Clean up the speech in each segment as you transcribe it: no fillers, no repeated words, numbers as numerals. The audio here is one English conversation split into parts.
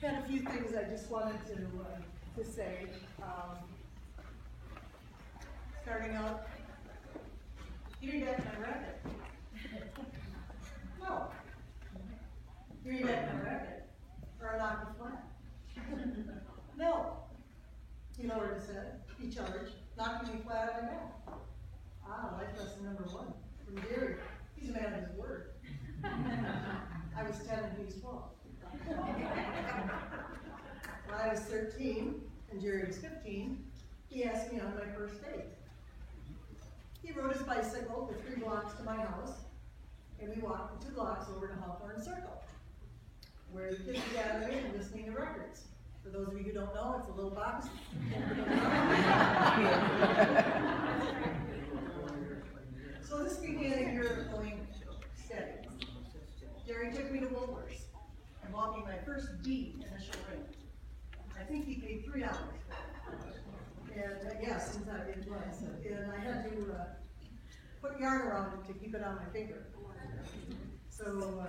Had a few things I just wanted to say. Starting out, give me back my racket. No. Give me back my racket, or I'll knock you flat. No. You know what it said? Be charged, knocking me flat on my back. Life lesson number 1 from Gary. He's a man of his word. I was 10 and he was 12. When I was 13 and Jerry was 15, he asked me on my first date. He rode his bicycle the 3 blocks to my house, and we walked the 2 blocks over to Hawthorne Circle, where the kids are gathering and listening to records. For those of you who don't know, it's a little box. So this began a year of going steady. Jerry took me to Woolworth's and bought me my first D initial ring. I think he paid $3 for it. And yes, since it was. And I had to put yarn around it to keep it on my finger. So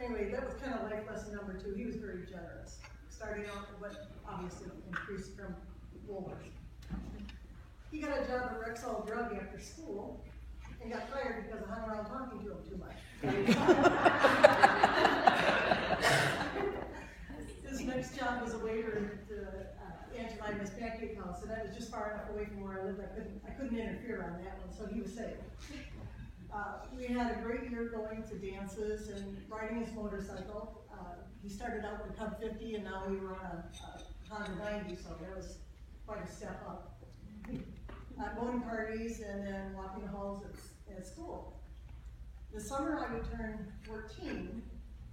anyway, that was kind of life lesson number 2. He was very generous. Starting out with what obviously increased from Woolworth's. He got a job at Rexall Drug after school and got fired because I hung around talking to him too much. His next job was a waiter at Aunt Jemima's Pancake House, and that was just far enough away from where I lived. I couldn't interfere on that one, so he was safe. We had a great year going to dances and riding his motorcycle. He started out with a Cub 50, and now we were on a Honda 90, so that was quite a step up. Going to parties and then walking the halls at school. The summer I would turn 14,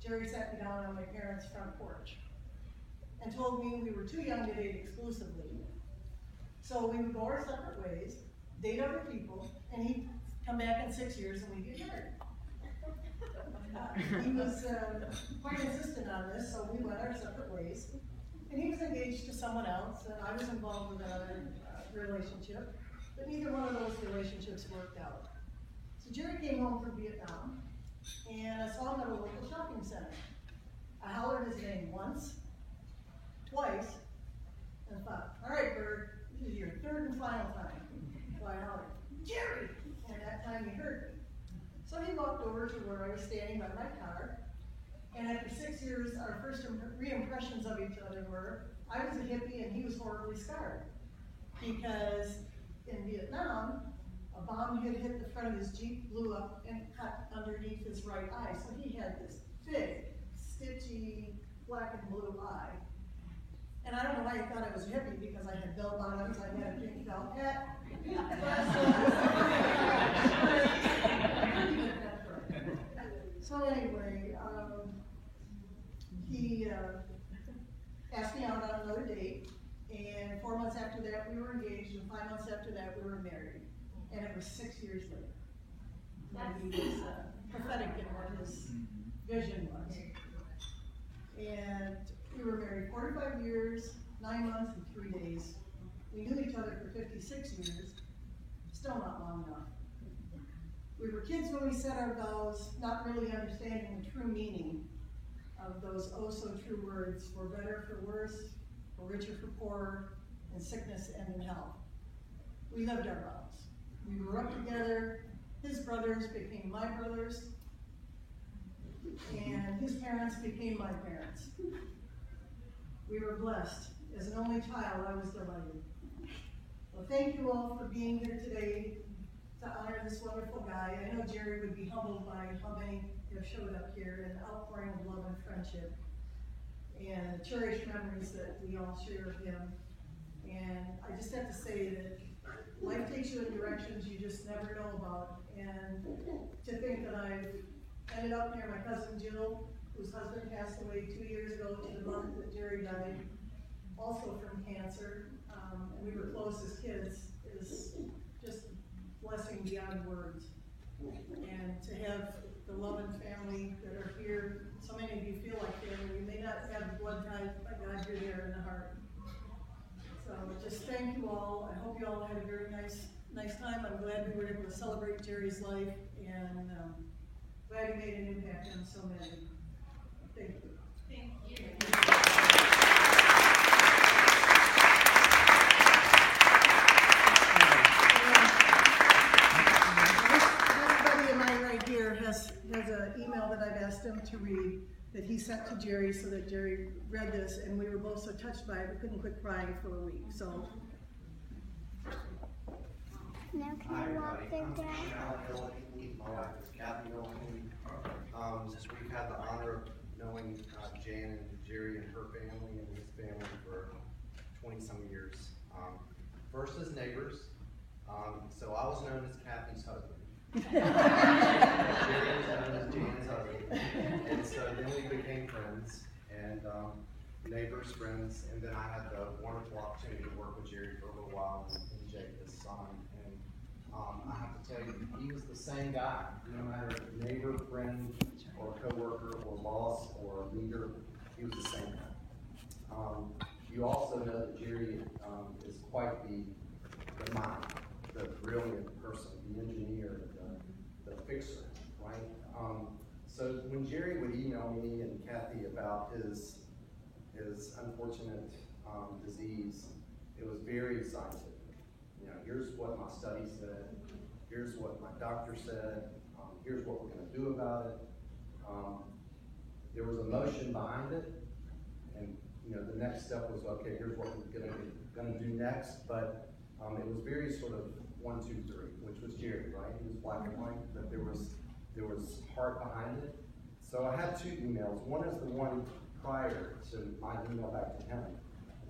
Jerry sat me down on my parents' front porch and told me we were too young to date exclusively, so we would go our separate ways, date other people, and he'd come back in 6 years and we'd get married. He was quite insistent on this, so we went our separate ways. And he was engaged to someone else, and I was involved with another relationship, but neither one of those relationships worked out. So Jerry came home from Vietnam, and I saw him at a local shopping center. I hollered his name once, twice, and thought, all right, Bird, this is your 3rd and final time. So I hollered, Jerry! And that time he heard me. So he walked over to where I was standing by my car, and after 6 years, our first re-impressions of each other were, I was a hippie and he was horribly scarred. Because in Vietnam, a bomb had hit the front of his Jeep, blew up, and cut underneath his right eye. So he had this big, stitchy, black and blue eye. And I don't know why he thought I was a hippie, because I had bell bottoms, I had a pink felt hat. So anyway, he asked me out on another date, and 4 months after that we were engaged, and 5 months after that we were married. And it was 6 years later. And he was prophetic in what his vision was. And we were married 45 years, 9 months, and 3 days. We knew each other for 56 years, still not long enough. We were kids when we set our vows, not really understanding the true meaning of those oh so true words, for better, for worse, for richer, for poorer, in sickness and in health. We lived our vows. We grew up together. His brothers became my brothers, and his parents became my parents. We were blessed. As an only child, I was delighted. Well, thank you all for being here today to honor this wonderful guy. I know Jerry would be humbled by how many have showed up here, and the outpouring of love and friendship, and the cherished memories that we all share of him. And I just have to say that life takes you in directions you just never know about. And to think that I've ended up near my cousin Jill, whose husband passed away 2 years ago to the month that Jerry died, also from cancer, and we were close as kids, is just blessing beyond words. And to have the love and family that are here, so many of you feel like family. You may not have blood ties, but God, you're there in the heart. So just thank you all. I hope you all had a very nice time. I'm glad we were able to celebrate Jerry's life, and glad he made an impact on so many. Thank you. Thank you. asked him to read, that he sent to Jerry so that Jerry read this, and we were both so touched by it, we couldn't quit crying for a week. So. Now can Hi, I walk everybody. there, I'm Dad? Al Milliken. My wife is Kathy Milliken. We've had the honor of knowing Jan and Jerry and her family and his family for 20-some years. First as neighbors, so I was known as Kathy's husband. Jerry was known as Jan's husband. And so then we became friends and neighbors, friends, and then I had the wonderful opportunity to work with Jerry for a little while and Jake, his son. And I have to tell you, he was the same guy, no matter if neighbor, friend, or coworker, or boss, or leader, he was the same guy. You also know that Jerry is quite the mind, the brilliant person, the engineer, the fixer, right? So when Jerry would email me and Kathy about his unfortunate disease, it was very scientific. You know, here's what my study said, here's what my doctor said, here's what we're going to do about it. There was emotion behind it, and you know, the next step was, okay, here's what we're going to do next. But it was very sort of 1, 2, 3, which was Jerry, right? He was black and white, but there was heart behind it. So I had 2 emails. One is the one prior to my email back to him.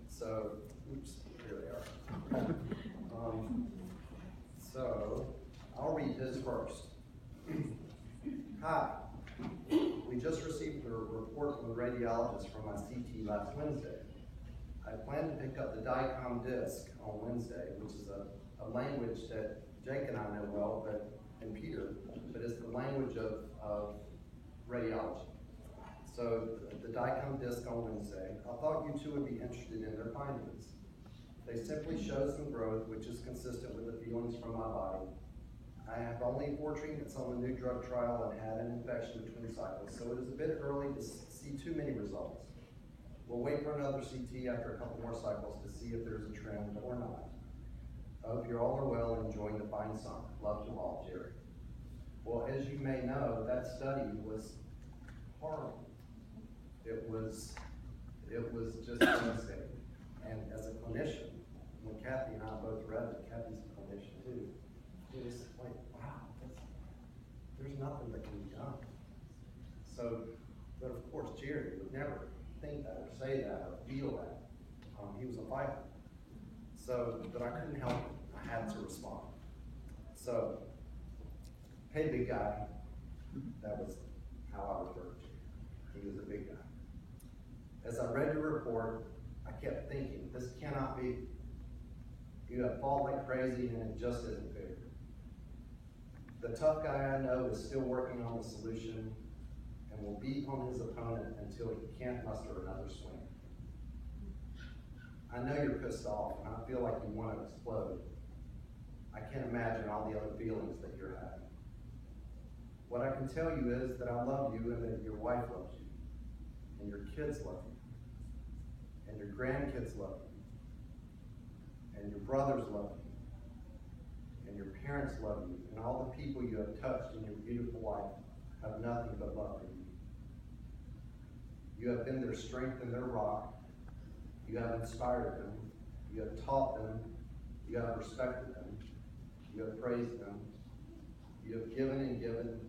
So, oops, here they are. So I'll read his first. Hi. We just received a report from the radiologist from my CT last Wednesday. I plan to pick up the DICOM disc on Wednesday, which is a language that Jake and I know well, and Peter, but it's the language of radiology. So the DICOM disc on Wednesday, I thought you two would be interested in their findings. They simply show some growth, which is consistent with the feelings from my body. I have only 4 treatments on the new drug trial and had an infection between cycles, so it is a bit early to see too many results. We'll wait for another CT after a couple more cycles to see if there's a trend or not. I hope you all are well and enjoying the fine sun. Love to all, Jerry. Well, as you may know, that study was horrible. It was just devastating. And as a clinician, when Kathy and I both read it, Kathy's a clinician too, it was like, wow, there's nothing that can be done. So, but of course, Jerry would never think that or say that or feel that. He was a fighter. So, but I couldn't help it. I had to respond. So, hey, big guy. That was how I referred to him. He was a big guy. As I read your report, I kept thinking, this cannot be. You have fought like crazy and it just isn't fair. The tough guy I know is still working on the solution and will beat on his opponent until he can't muster another swing. I know you're pissed off and I feel like you want to explode. I can't imagine all the other feelings that you're having. What I can tell you is that I love you and that your wife loves you, and your kids love you, and your grandkids love you, and your brothers love you, and your parents love you, and all the people you have touched in your beautiful life have nothing but love for you. You have been their strength and their rock. You have inspired them. You have taught them. You have respected them. You have praised them. You have given and given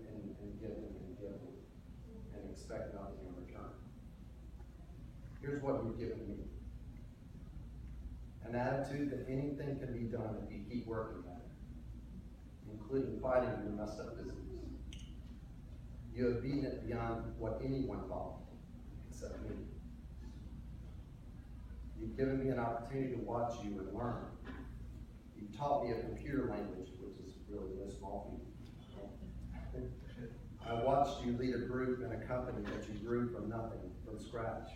and given and given and expect nothing in return. Here's what you've given me. An attitude that anything can be done if you keep working at it, including fighting your messed up business. You have beaten it beyond what anyone thought, except me. You've given me an opportunity to watch you and learn. You've taught me a computer language, which is really no small feat. I watched you lead a group and a company that you grew from nothing, from scratch,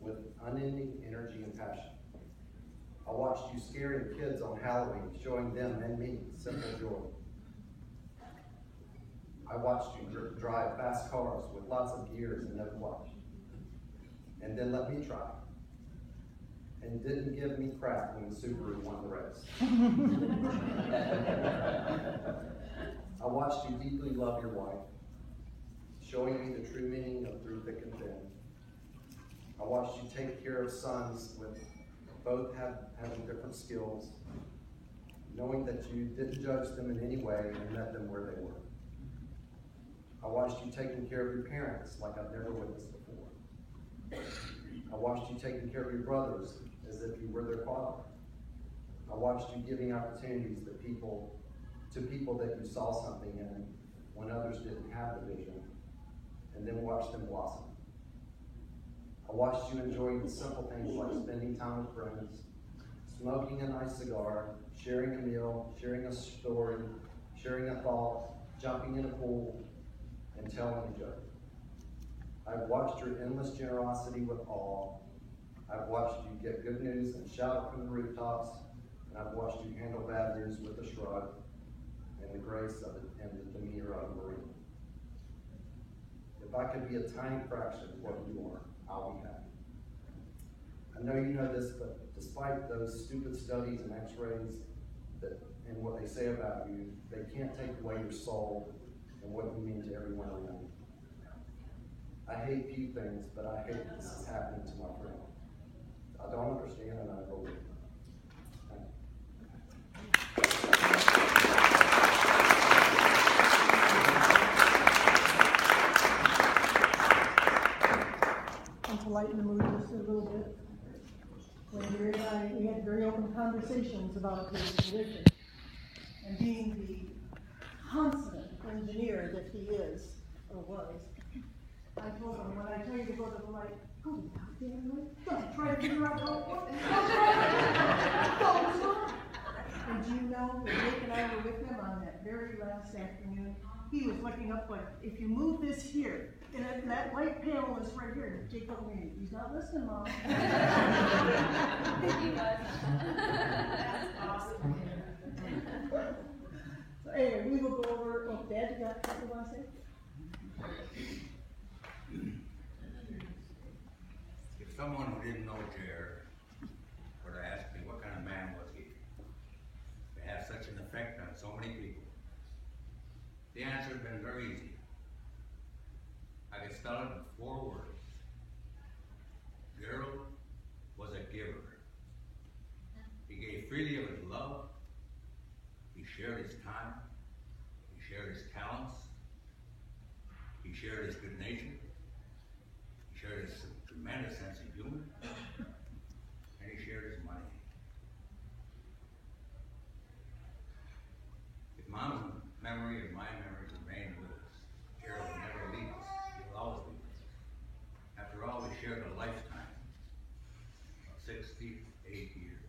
with unending energy and passion. I watched you scaring kids on Halloween, showing them and me simple joy. I watched you drive fast cars with lots of gears and no clutch, and then let me try, and didn't give me crap when the Subaru won the race. I watched you deeply love your wife, showing me the true meaning of through thick and thin. I watched you take care of sons with both having different skills, knowing that you didn't judge them in any way and met them where they were. I watched you taking care of your parents like I've never witnessed before. I watched you taking care of your brothers as if you were their father. I watched you giving opportunities to people that you saw something in when others didn't have the vision, and then watched them blossom. I watched you enjoying the simple things like spending time with friends, smoking a nice cigar, sharing a meal, sharing a story, sharing a thought, jumping in a pool, and telling a joke. I've watched your endless generosity with awe. I've watched you get good news and shout it from the rooftops, and I've watched you handle bad news with a shrug and the grace of it and the demeanor of a Marine. If I could be a tiny fraction of what you are, I'll be happy. I know you know this, but despite those stupid studies and x-rays and what they say about you, they can't take away your soul and what you mean to everyone around you. I hate few things, but I hate this is happening to my friend. I don't understand, and I believe. And to lighten the mood just a little bit, when Gary and I, we had very open conversations about his condition, and being the consummate engineer that he is, or was, I told him, when I tell you to go to the light, go to the goddamn light, don't try to figure out how it works. And do you know, that Jake and I were with him on that very last afternoon, he was looking up like, if you move this here, and that light panel is right here, and Jake told me, he's not listening, Mom. He was. That's awesome. So anyway, we will go over, oh, Dad, you got something you want to say? If someone who didn't know Jared were to ask me what kind of man was he to have such an effect on so many people, the answer had been very easy. I could spell it in 4 words. Gerald was a giver. He gave freely of his love. He shared his time. He shared his talents. He shared his good nature. He shared his tremendous sense of humor. And he shared his money. If Mom's memory and my memory remain with us, Gerald will never leave us. He will always be with us. After all, we shared a lifetime of 68 years.